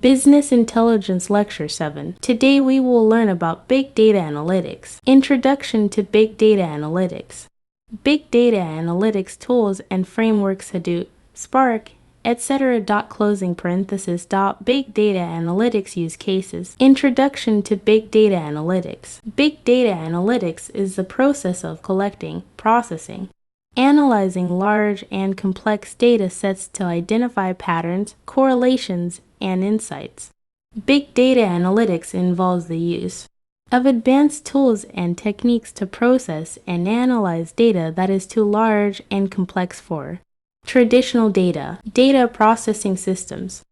Business Intelligence Lecture 7. Today we will learn about Big Data Analytics. Introduction to Big Data Analytics. Big Data Analytics tools and frameworks Hadoop, Spark, etc. Closing parenthesis. Big Data Analytics use cases. Introduction to Big Data Analytics. Big Data Analytics is the process of collecting, processing, analyzing large and complex data sets to identify patterns, correlations, and insights. Big data analytics involves the use of advanced tools and techniques to process and analyze data that is too large and complex for traditional data processing systems.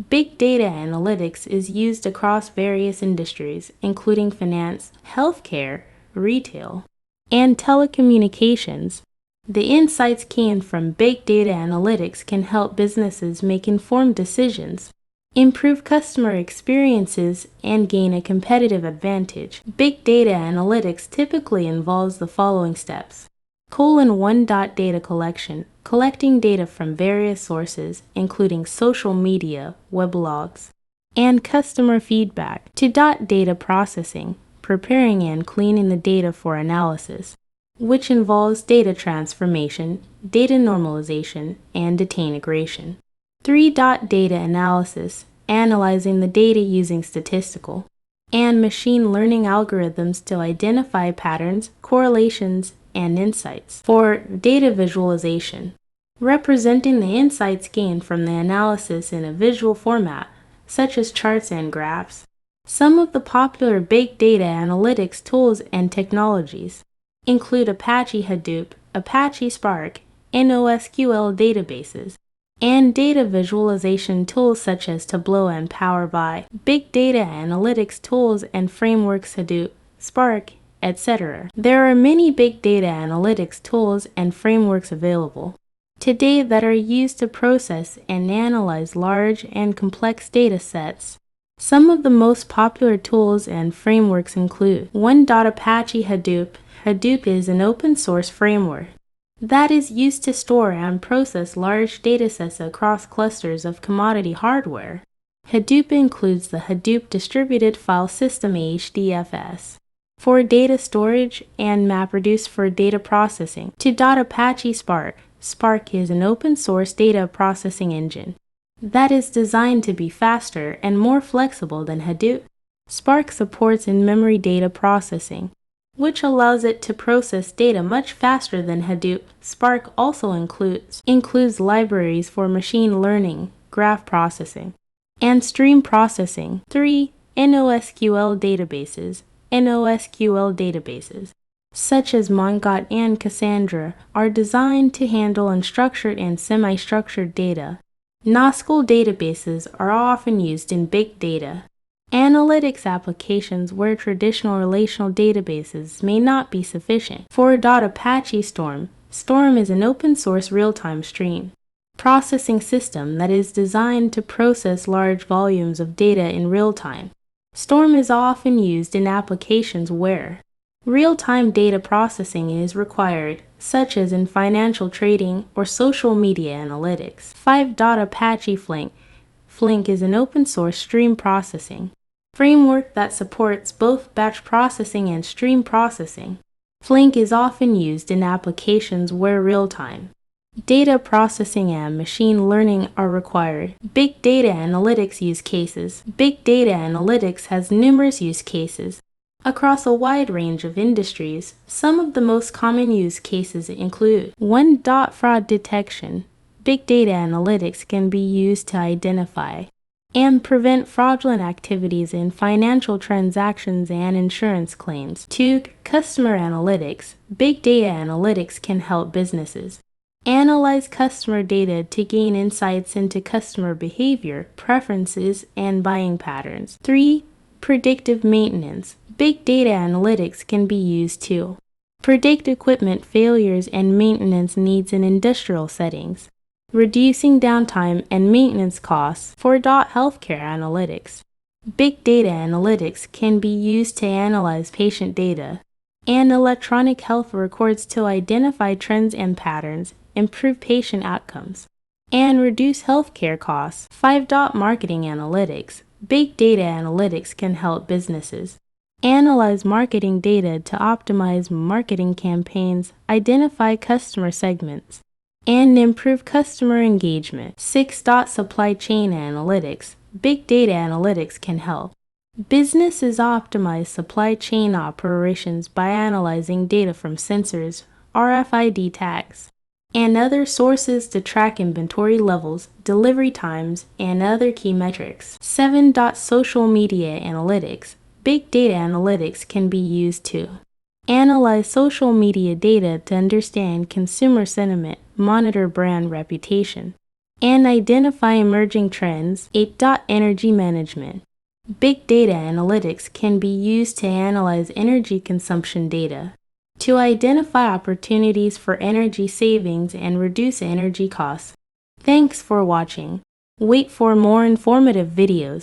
Big data analytics is used across various industries, including finance, healthcare, retail, and telecommunications. The insights gained from big data analytics can help businesses make informed decisions, improve customer experiences, and gain a competitive advantage. Big data analytics typically involves the following steps. 1. Data collection. Collecting data from various sources, including social media, weblogs, and customer feedback. 2. Data processing. Preparing and cleaning the data for analysis, which involves data transformation, data normalization, and data integration. 3. Data analysis. Analyzing the data using statistical and machine learning algorithms to identify patterns, correlations, and insights. 4. Data visualization. Representing the insights gained from the analysis in a visual format, such as charts and graphs. Some of the popular big data analytics tools and technologies include Apache Hadoop, Apache Spark, NoSQL databases, and data visualization tools such as Tableau and Power BI. Big data analytics tools and frameworks Hadoop, Spark, etc. There are many big data analytics tools and frameworks available today that are used to process and analyze large and complex data sets. Some of the most popular tools and frameworks include 1. Apache Hadoop. Hadoop is an open-source framework that is used to store and process large datasets across clusters of commodity hardware. Hadoop includes the Hadoop Distributed File System HDFS for data storage and MapReduce for data processing. 2. Apache Spark. Spark is an open-source data processing engine that is designed to be faster and more flexible than Hadoop. Spark supports in-memory data processing, which allows it to process data much faster than Hadoop. Spark also includes libraries for machine learning, graph processing, and stream processing. 3. NoSQL databases. NoSQL databases, such as Mongo and Cassandra, are designed to handle unstructured and semi-structured data. NoSQL databases are often used in big data analytics applications where traditional relational databases may not be sufficient. 4. Apache Storm. Storm is an open-source real-time stream processing system that is designed to process large volumes of data in real time. Storm is often used in applications where real-time data processing is required, such as in financial trading or social media analytics. 5. Apache Flink. Flink is an open-source stream processing framework that supports both batch processing and stream processing. Flink is often used in applications where real-time data processing and machine learning are required. Big data analytics use cases. Big data analytics has numerous use cases across a wide range of industries. Some of the most common use cases include 1. Fraud detection. Big data analytics can be used to identify and prevent fraudulent activities in financial transactions and insurance claims. 2. Customer analytics. Big data analytics can help businesses analyze customer data to gain insights into customer behavior, preferences, and buying patterns. 3. Predictive maintenance. Big data analytics can be used to predict equipment failures and maintenance needs in industrial settings, reducing downtime and maintenance costs. 4. Healthcare analytics. Big data analytics can be used to analyze patient data and electronic health records to identify trends and patterns, improve patient outcomes, and reduce healthcare costs. 5. Marketing analytics. Big data analytics can help businesses analyze marketing data to optimize marketing campaigns, identify customer segments, and improve customer engagement. 6. Supply chain analytics. Big data analytics can help businesses optimize supply chain operations by analyzing data from sensors, RFID tags, and other sources to track inventory levels, delivery times, and other key metrics. 7. Social media analytics. Big data analytics can be used to analyze social media data to understand consumer sentiment, monitor brand reputation, and identify emerging trends. 8. Energy management. Big data analytics can be used to analyze energy consumption data to identify opportunities for energy savings and reduce energy costs. Thanks for watching. Wait for more informative videos.